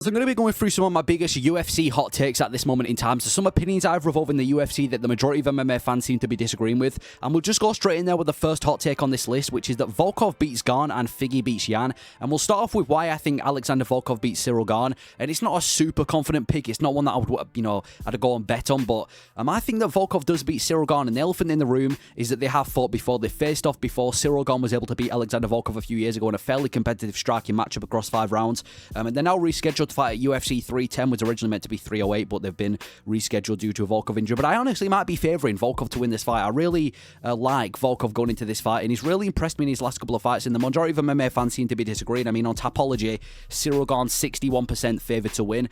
So I'm going to be going through some of my biggest UFC hot takes at this moment in time. So some opinions I've revolved in the UFC that the majority of MMA fans seem to be disagreeing with. And we'll just go straight in there with the first hot take on this list, which is that Volkov beats Gane and Figgy beats Gane. And we'll start off with why I think Alexander Volkov beats Cyril Gane. And it's not a super confident pick. It's not one that I would, I'd go and bet on. But I think that Volkov does beat Cyril Gane. And the elephant in the room is that they have fought before. They faced off before. Cyril Gane was able to beat Alexander Volkov a few years ago in a fairly competitive striking matchup across 5 rounds. And they're now rescheduled to fight at UFC 310, was originally meant to be 308, but they've been rescheduled due to a Volkov injury. But I honestly might be favouring Volkov to win this fight. I really like Volkov going into this fight, and he's really impressed me in his last couple of fights, and the majority of MMA fans seem to be disagreeing. I mean, on Tapology, Cyril Gane 61% favoured to win.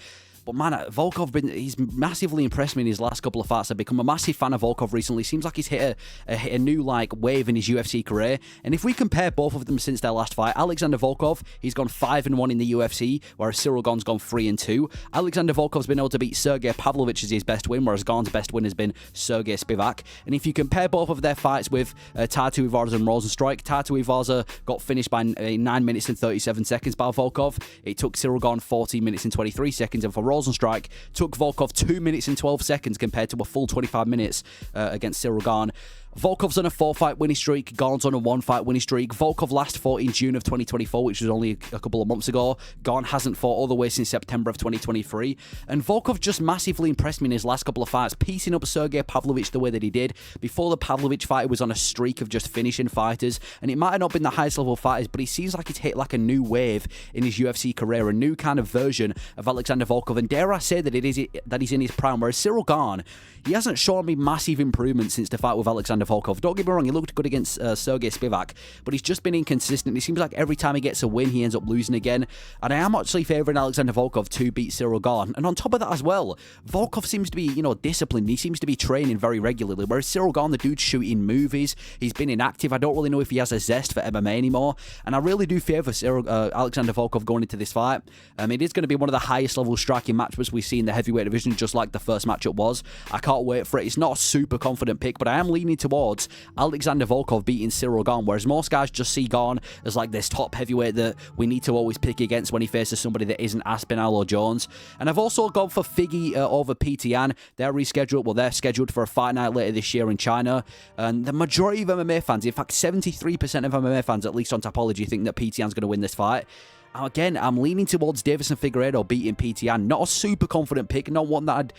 But man, Volkov, he's massively impressed me in his last couple of fights. I've become a massive fan of Volkov recently. Seems like he's hit a new wave in his UFC career. And if we compare both of them since their last fight, Alexander Volkov, he's gone 5-1 in the UFC, whereas Cyril Gane's gone 3-2. Alexander Volkov's been able to beat Sergey Pavlovich as his best win, whereas Gane's best win has been Sergey Spivak. And if you compare both of their fights with Tartu Ivarza and Rosenstrike, Tartu Ivarza got finished by 9 minutes and 37 seconds by Volkov. It took Cyril Gane 14 minutes and 23 seconds, and for Rosenstrike took Volkov 2 minutes and 12 seconds compared to a full 25 minutes against Cyril Gane. Volkov's on a 4-fight winning streak. Gane's on a 1-fight winning streak. Volkov last fought in June of 2024, which was only a couple of months ago. Gane hasn't fought all the way since September of 2023. And Volkov just massively impressed me in his last couple of fights, piecing up Sergey Pavlovich the way that he did. Before the Pavlovich fight, he was on a streak of just finishing fighters. And it might have not been the highest level fighters, but he seems like he's hit like a new wave in his UFC career, a new kind of version of Alexander Volkov. And dare I say that he's in his prime, whereas Cyril Gane, he hasn't shown me massive improvement since the fight with Alexander Volkov. Don't get me wrong, he looked good against Sergey Spivak, but he's just been inconsistent. It seems like every time he gets a win, he ends up losing again. And I am actually favouring Alexander Volkov to beat Cyril Gane. And on top of that as well, Volkov seems to be, disciplined. He seems to be training very regularly, whereas Cyril Gane, the dude's shooting movies. He's been inactive. I don't really know if he has a zest for MMA anymore. And I really do favour Alexander Volkov going into this fight. It is going to be one of the highest level striking matchups we see in the heavyweight division, just like the first matchup was. I can't wait for it. It's not a super confident pick, but I am leaning towards Alexander Volkov beating Cyril Gane, whereas most guys just see Gane as like this top heavyweight that we need to always pick against when he faces somebody that isn't Aspinall or Jones. And I've also gone for Figgy over PTN. They're rescheduled. Well, they're scheduled for a fight night later this year in China. And the majority of MMA fans, in fact 73% of MMA fans, at least on Tapology, think that PTN's going to win this fight. Again, I'm leaning towards Davison Figueiredo beating PTN. Not a super confident pick, not one that I'd,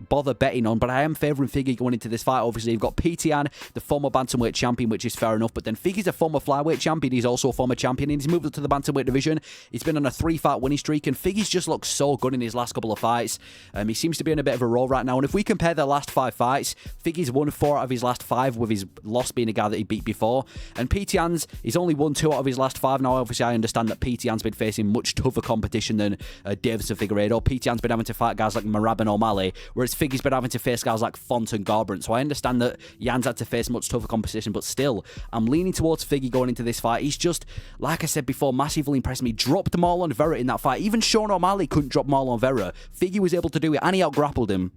bother betting on, but I am favouring Figgy going into this fight. Obviously, you've got PTN, the former bantamweight champion, which is fair enough, but then Figgy's a former flyweight champion. He's also a former champion, and he's moved up to the bantamweight division. He's been on a 3-fight winning streak, and Figgy's just looks so good in his last couple of fights. He seems to be in a bit of a roll right now, and if we compare their last 5 fights, Figgy's won 4 out of his last 5, with his loss being a guy that he beat before, and he's only won 2 out of his last 5. Now, obviously, I understand that PTN's been facing much tougher competition than Davison Figueiredo. PTN's been having to fight guys like Merab and O'Malley, whereas Figgy's been having to face guys like Font and Garbrandt. So I understand that Jan's had to face much tougher competition, but still, I'm leaning towards Figgy going into this fight. He's just, like I said before, massively impressed me. Dropped Marlon Vera in that fight. Even Sean O'Malley couldn't drop Marlon Vera. Figgy was able to do it, and he out-grappled him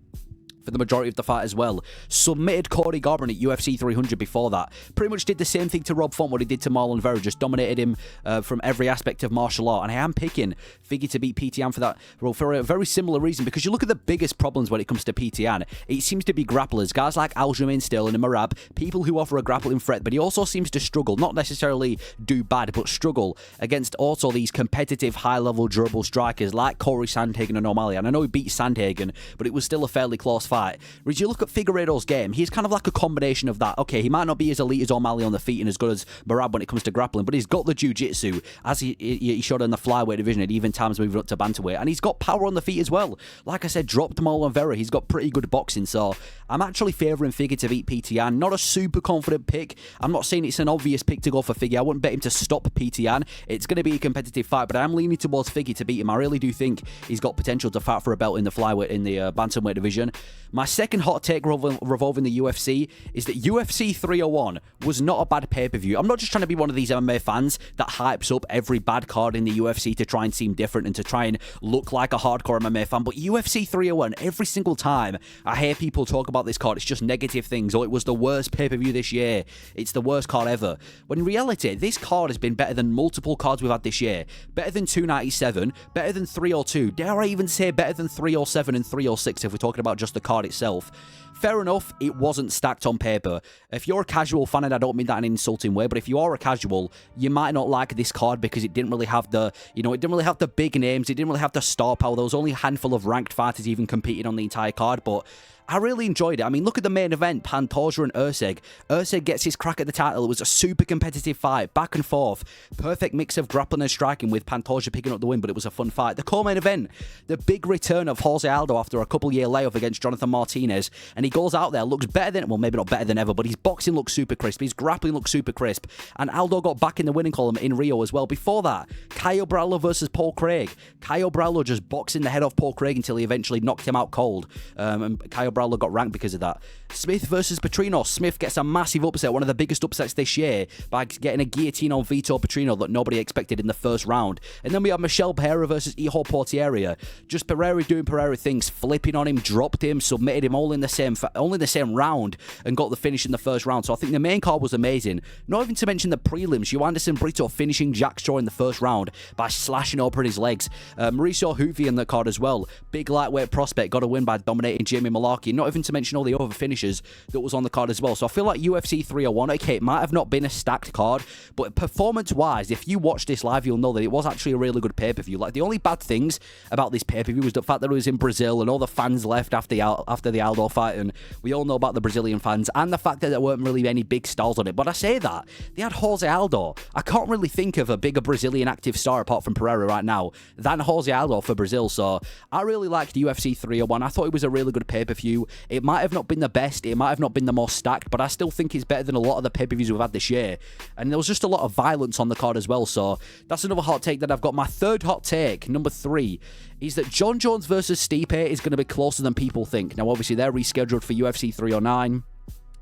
for the majority of the fight as well. Submitted Cody Garbrandt at UFC 300 before that. Pretty much did the same thing to Rob Font, what he did to Marlon Vera, just dominated him from every aspect of martial art. And I am picking Figgy to beat PTN for that, well, for a very similar reason, because you look at the biggest problems when it comes to PTN, it seems to be grapplers, guys like Aljamain Sterling and Merab, people who offer a grappling threat, but he also seems to struggle, not necessarily do bad, but struggle against also these competitive high-level durable strikers like Corey Sandhagen and O'Malley. And I know he beat Sandhagen, but it was still a fairly close fight. Whereas you look at Figueiredo's game, he's kind of like a combination of that. Okay, he might not be as elite as O'Malley on the feet and as good as Merab when it comes to grappling, but he's got the jiu-jitsu, as he showed in the flyweight division at even times moving up to bantamweight, and he's got power on the feet as well. Like I said, dropped Marlon Vera, he's got pretty good boxing, so I'm actually favouring Figgy to beat PTN. Not a super confident pick. I'm not saying it's an obvious pick to go for Figgy. I wouldn't bet him to stop PTN. It's going to be a competitive fight, but I'm leaning towards Figgy to beat him. I really do think he's got potential to fight for a belt in the flyweight, in the bantamweight division. My second hot take revolving the UFC is that UFC 301 was not a bad pay-per-view. I'm not just trying to be one of these MMA fans that hypes up every bad card in the UFC to try and seem different and to try and look like a hardcore MMA fan, but UFC 301, every single time I hear people talk about this card, it's just negative things. Oh, it was the worst pay-per-view this year. It's the worst card ever. When in reality, this card has been better than multiple cards we've had this year. Better than 297, better than 302. Dare I even say better than 307 and 306 if we're talking about just the card itself. Fair enough, it wasn't stacked on paper. If you're a casual fan, and I don't mean that in an insulting way, but if you are a casual, you might not like this card because it didn't really have the, it didn't really have the big names, it didn't really have the star power. There was only a handful of ranked fighters even competing on the entire card, but I really enjoyed it. I mean, look at the main event, Pantoja and Erceg. Erceg gets his crack at the title. It was a super competitive fight, back and forth. Perfect mix of grappling and striking with Pantoja picking up the win, but it was a fun fight. The co-main event, the big return of Jose Aldo after a couple-year layoff against Jonathan Martinez, and he goes out there, looks better than, well, maybe not better than ever, but his boxing looks super crisp, his grappling looks super crisp, and Aldo got back in the winning column in Rio as well. Before that, Caio Braulo versus Paul Craig. Caio Braulo just boxing the head off Paul Craig until he eventually knocked him out cold, and Caio Braulo got ranked because of that. Smith versus Petrino. Smith gets a massive upset, one of the biggest upsets this year, by getting a guillotine on Vitor Petrino that nobody expected in the first round. And then we have Michel Pereira versus Iho Portieria. Just Pereira doing Pereira things, flipping on him, dropped him, submitted him all in the same round, and got the finish in the first round. So I think the main card was amazing. Not even to mention the prelims, Anderson Brito finishing Jack Straw in the first round by slashing open his legs. Mauricio Huvi in the card as well. Big lightweight prospect, got a win by dominating Jamie Malarkey. Not even to mention all the other finishes that was on the card as well. So I feel like UFC 301, okay, it might have not been a stacked card, but performance-wise, if you watch this live, you'll know that it was actually a really good pay-per-view. Like, the only bad things about this pay-per-view was the fact that it was in Brazil and all the fans left after the Aldo fight, and we all know about the Brazilian fans, and the fact that there weren't really any big stars on it. But I say that, they had Jose Aldo. I can't really think of a bigger Brazilian active star apart from Pereira right now than Jose Aldo for Brazil, so I really liked UFC 301. I thought it was a really good pay-per-view. It might have not been the best, it might have not been the most stacked, but I still think it's better than a lot of the pay-per-views we've had this year. And there was just a lot of violence on the card as well, so that's another hot take that I've got. My third hot take, number 3, is that Jon Jones versus Stipe is going to be closer than people think. Now, obviously, they're rescheduled for UFC 309.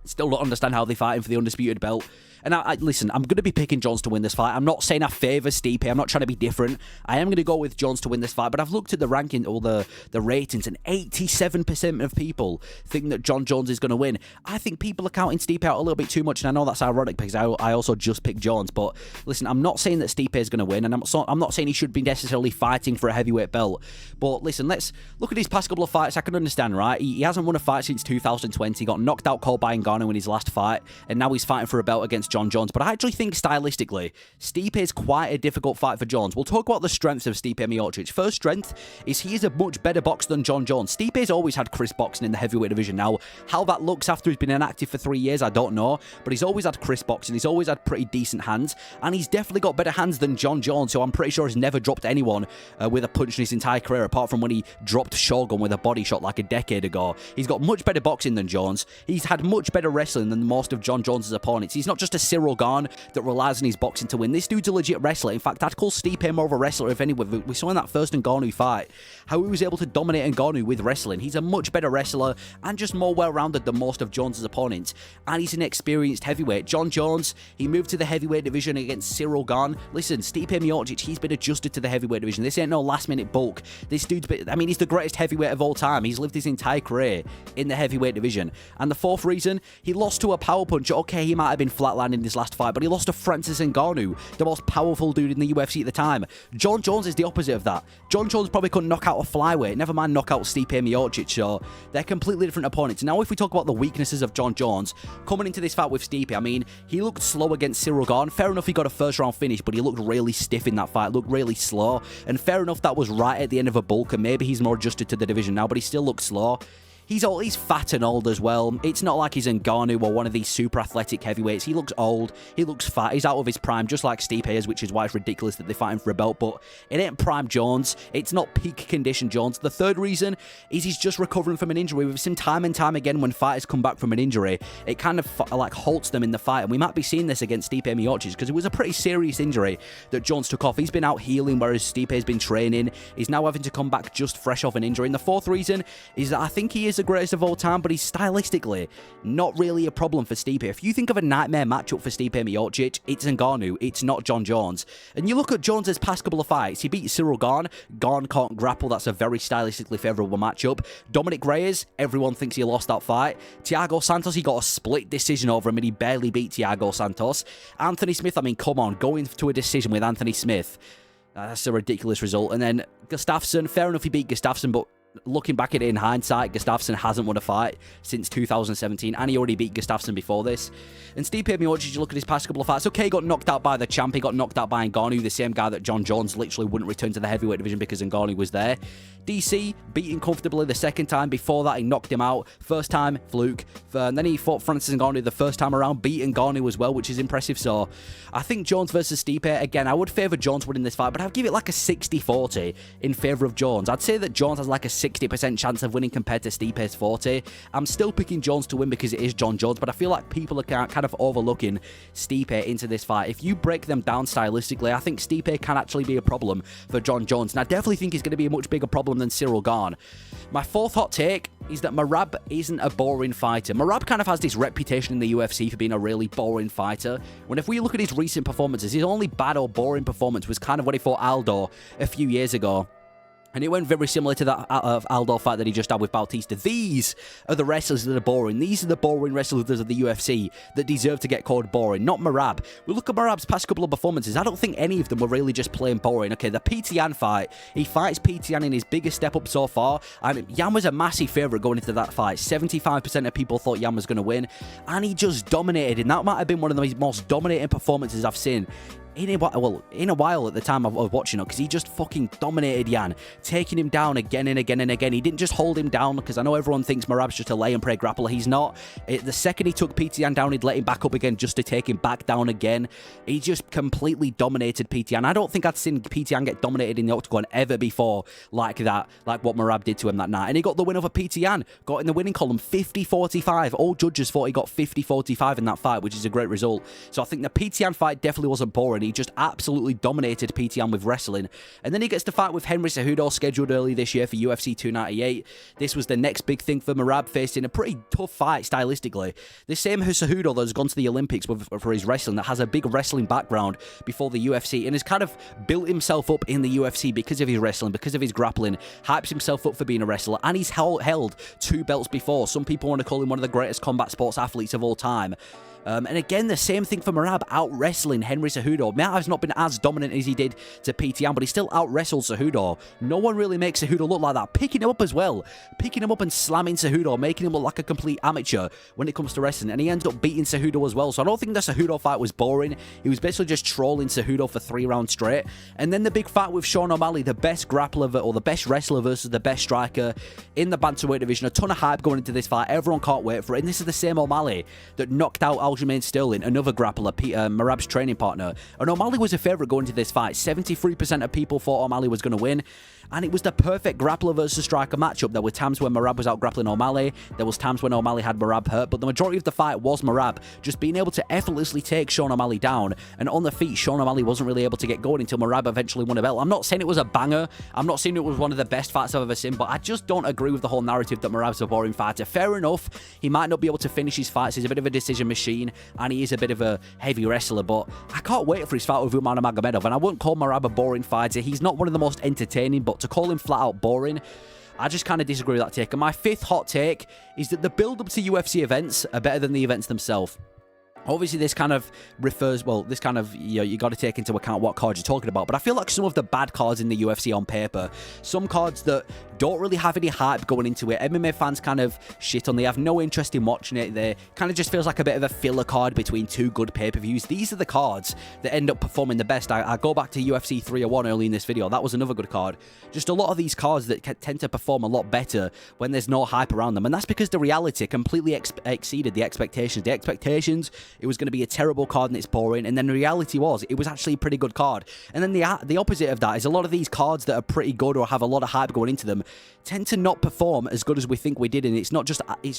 Still don't understand how they're fighting for the undisputed belt. And listen, I'm going to be picking Jones to win this fight. I'm not saying I favour Stipe. I'm not trying to be different. I am going to go with Jones to win this fight. But I've looked at the ranking, or the ratings, and 87% of people think that Jon Jones is going to win. I think people are counting Stipe out a little bit too much. And I know that's ironic because I also just picked Jones. But listen, I'm not saying that Stipe is going to win. And I'm not saying he should be necessarily fighting for a heavyweight belt. But listen, let's look at his past couple of fights. I can understand, right? He hasn't won a fight since 2020. Got knocked out cold by Gane in his last fight. And now he's fighting for a belt against Jon Jones. But I actually think stylistically, Stipe is quite a difficult fight for Jones. We'll talk about the strengths of Stipe Miocic. First strength is he is a much better boxer than Jon Jones. Stipe has always had crisp boxing in the heavyweight division. Now, how that looks after he's been inactive for 3 years, I don't know. But he's always had crisp boxing. He's always had pretty decent hands. And he's definitely got better hands than Jon Jones, who I'm pretty sure has never dropped anyone with a punch in his entire career, apart from when he dropped Shogun with a body shot like a decade ago. He's got much better boxing than Jones. He's had much better wrestling than most of Jon Jones' opponents. He's not just a Cyril Gane that relies on his boxing to win. This dude's a legit wrestler. In fact, I'd call Stipe more of a wrestler if anyone. We saw in that first Ngannou fight how he was able to dominate Ngannou with wrestling. He's a much better wrestler and just more well-rounded than most of Jones' opponents. And he's an experienced heavyweight. Jon Jones, he moved to the heavyweight division against Cyril Gane. Listen, Stipe Miocic, he's been adjusted to the heavyweight division. This ain't no last-minute bulk. This dude's been, I mean, he's the greatest heavyweight of all time. He's lived his entire career in the heavyweight division. And the fourth reason, he lost to a power puncher. Okay, he might have been flatlined in his last fight, but he lost to Francis Ngannou, the most powerful dude in the UFC at the time. Jon Jones is the opposite of that. Jon Jones probably couldn't knock out a flyweight, never mind knock out Stipe Miocic, so they're completely different opponents. Now, if we talk about the weaknesses of Jon Jones, coming into this fight with Stipe, I mean, he looked slow against Cyril Gane. Fair enough, he got a first-round finish, but he looked really stiff in that fight, looked really slow, and fair enough, that was right at the end of a bulk, and maybe he's more adjusted to the division now, but he still looks slow. He's fat and old as well. It's not like he's Ngannou or one of these super athletic heavyweights. He looks old. He looks fat. He's out of his prime, just like Stipe is, which is why it's ridiculous that they're fighting for a belt. But it ain't prime Jones. It's not peak condition Jones. The third reason is he's just recovering from an injury. We've seen time and time again when fighters come back from an injury, it kind of like halts them in the fight. And we might be seeing this against Stipe Miocic because it was a pretty serious injury that Jones took off. He's been out healing, whereas Stipe's been training. He's now having to come back just fresh off an injury. And the fourth reason is that I think he is the greatest of all time, but he's stylistically not really a problem for Stipe. If you think of a nightmare matchup for Stipe Miocic, it's Ngannou, it's not Jon Jones. And you look at Jones's past couple of fights, he beat Cyril Gane. Gane can't grapple, that's a very stylistically favourable matchup. Dominic Reyes, everyone thinks he lost that fight. Thiago Santos, he got a split decision over him and he barely beat Thiago Santos. Anthony Smith, I mean, come on, going to a decision with Anthony Smith. That's a ridiculous result. And then Gustafsson, fair enough, he beat Gustafsson, but looking back at it in hindsight, Gustafsson hasn't won a fight since 2017, and he already beat Gustafsson before this. And Stipe Miocic, you look at his past couple of fights, okay, he got knocked out by the champ, he got knocked out by Ngannou, the same guy that Jon Jones literally wouldn't return to the heavyweight division because Ngannou was there. DC, beaten comfortably the second time. Before that, he knocked him out. First time, fluke. And then he fought Francis Ngannou the first time around, beat Ngannou as well, which is impressive. So I think Jones versus Stipe, again, I would favour Jones winning this fight, but I'd give it like a 60-40 in favour of Jones. I'd say that Jones has like a 60% chance of winning compared to Stipe's 40. I'm still picking Jones to win because it is Jon Jones, but I feel like people are kind of overlooking Stipe into this fight. If you break them down stylistically, I think Stipe can actually be a problem for Jon Jones, and I definitely think he's going to be a much bigger problem than Cyril Gane. My fourth hot take is that Merab isn't a boring fighter. Merab kind of has this reputation in the UFC for being a really boring fighter, when if we look at his recent performances, his only bad or boring performance was kind of when he fought Aldo a few years ago. And it went very similar to that Aldo fight that he just had with Bautista. These are the wrestlers that are boring. These are the boring wrestlers of the UFC that deserve to get called boring, not Merab. We look at Merab's past couple of performances. I don't think any of them were really just plain boring. Okay, the PTN fight, he fights PTN in his biggest step up so far. And Yan was a massive favourite going into that fight. 75% of people thought Yan was going to win. And he just dominated. And that might have been one of the most dominating performances I've seen in a while at the time I was watching it, because he just fucking dominated Yan, taking him down again and again and again. He didn't just hold him down, because I know everyone thinks Merab's just a lay and pray grappler. He's not. The second he took PTN down, he'd let him back up again just to take him back down again. He just completely dominated PTN. I don't think I'd seen PTN get dominated in the octagon ever before like that, like what Merab did to him that night. And he got the win over PTN, got in the winning column 50-45. All judges thought he got 50-45 in that fight, which is a great result. So I think the PTN fight definitely wasn't boring. He just absolutely dominated PTN with wrestling. And then he gets to fight with Henry Cejudo, scheduled early this year for UFC 298. This was the next big thing for Merab, facing a pretty tough fight stylistically. The same Cejudo that has gone to the Olympics for his wrestling, that has a big wrestling background before the UFC, and has kind of built himself up in the UFC because of his wrestling, because of his grappling, hypes himself up for being a wrestler, and he's held 2 belts before. Some people want to call him one of the greatest combat sports athletes of all time. And again, the same thing for Merab, out-wrestling Henry Cejudo. Merab's not been as dominant as he did to PTN, but he still out-wrestled Cejudo. No one really makes Cejudo look like that. Picking him up as well. Picking him up and slamming Cejudo, making him look like a complete amateur when it comes to wrestling. And he ends up beating Cejudo as well. So I don't think the Cejudo fight was boring. He was basically just trolling Cejudo for 3 rounds straight. And then the big fight with Sean O'Malley, the best grappler or the best wrestler versus the best striker in the bantamweight division. A ton of hype going into this fight. Everyone can't wait for it. And this is the same O'Malley that knocked out Aljamain Sterling, another grappler, Merab's training partner. And O'Malley was a favourite going into this fight. 73% of people thought O'Malley was going to win. And it was the perfect grappler versus striker matchup. There were times when Merab was out grappling O'Malley. There was times when O'Malley had Merab hurt. But the majority of the fight was Merab just being able to effortlessly take Sean O'Malley down. And on the feet, Sean O'Malley wasn't really able to get going until Merab eventually won a belt. I'm not saying it was a banger. I'm not saying it was one of the best fights I've ever seen. But I just don't agree with the whole narrative that Merab's a boring fighter. Fair enough, he might not be able to finish his fights. He's a bit of a decision machine. And he is a bit of a heavy wrestler. But I can't wait for his fight with Umar Nurmagomedov. And I wouldn't call Merab a boring fighter. He's not one of the most entertaining. But to call him flat out boring, I just kind of disagree with that take. And my 5th hot take is that the build-up to UFC events are better than the events themselves. Obviously, this kind of refers, well, this kind of, you got to take into account what cards you're talking about. But I feel like some of the bad cards in the UFC on paper, some cards that don't really have any hype going into it, MMA fans kind of shit on, they have no interest in watching it. They kind of just feels like a bit of a filler card between 2 good pay-per-views. These are the cards that end up performing the best. I go back to UFC 301 early in this video. That was another good card. Just a lot of these cards that tend to perform a lot better when there's no hype around them. And that's because the reality completely exceeded the expectations. The expectations it was going to be a terrible card and it's boring, and then the reality was it was actually a pretty good card. And then the opposite of that is a lot of these cards that are pretty good or have a lot of hype going into them tend to not perform as good as we think we did, and it's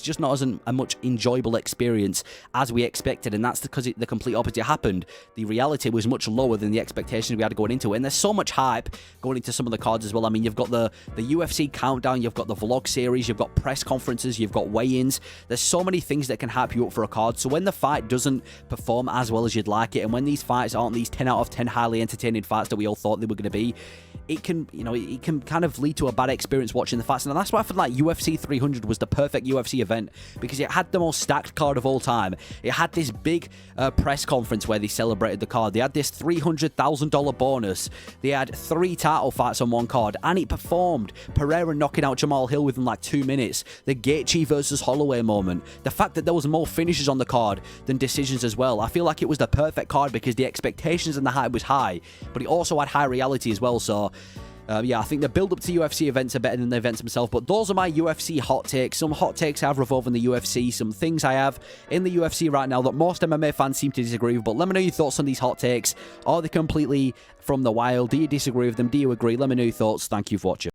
just not as a much enjoyable experience as we expected, and that's because the complete opposite happened. The reality was much lower than the expectations we had going into it, and there's so much hype going into some of the cards as well. I mean, you've got the UFC countdown, you've got the vlog series, you've got press conferences, you've got weigh-ins. There's so many things that can hype you up for a card, so when the fight doesn't perform as well as you'd like it, and when these fights aren't these 10 out of 10 highly entertaining fights that we all thought they were going to be, it can, you know, it can kind of lead to a bad experience watching the fights. And that's why I feel like UFC 300 was the perfect UFC event, because it had the most stacked card of all time. It had this big press conference where they celebrated the card. They had this $300,000 bonus. They had 3 title fights on one card, and it performed. Pereira knocking out Jamal Hill within like 2 minutes. The Gaethje versus Holloway moment. The fact that there was more finishes on the card than decisions as well. I feel like it was the perfect card because the expectations and the hype was high, but it also had high reality as well. So yeah, I think the build-up to UFC events are better than the events themselves, but those are my UFC hot takes. Some hot takes I have revolving the UFC, some things I have in the UFC right now that most MMA fans seem to disagree with, but let me know your thoughts on these hot takes. Are they completely from the wild? Do you disagree with them? Do you agree? Let me know your thoughts. Thank you for watching.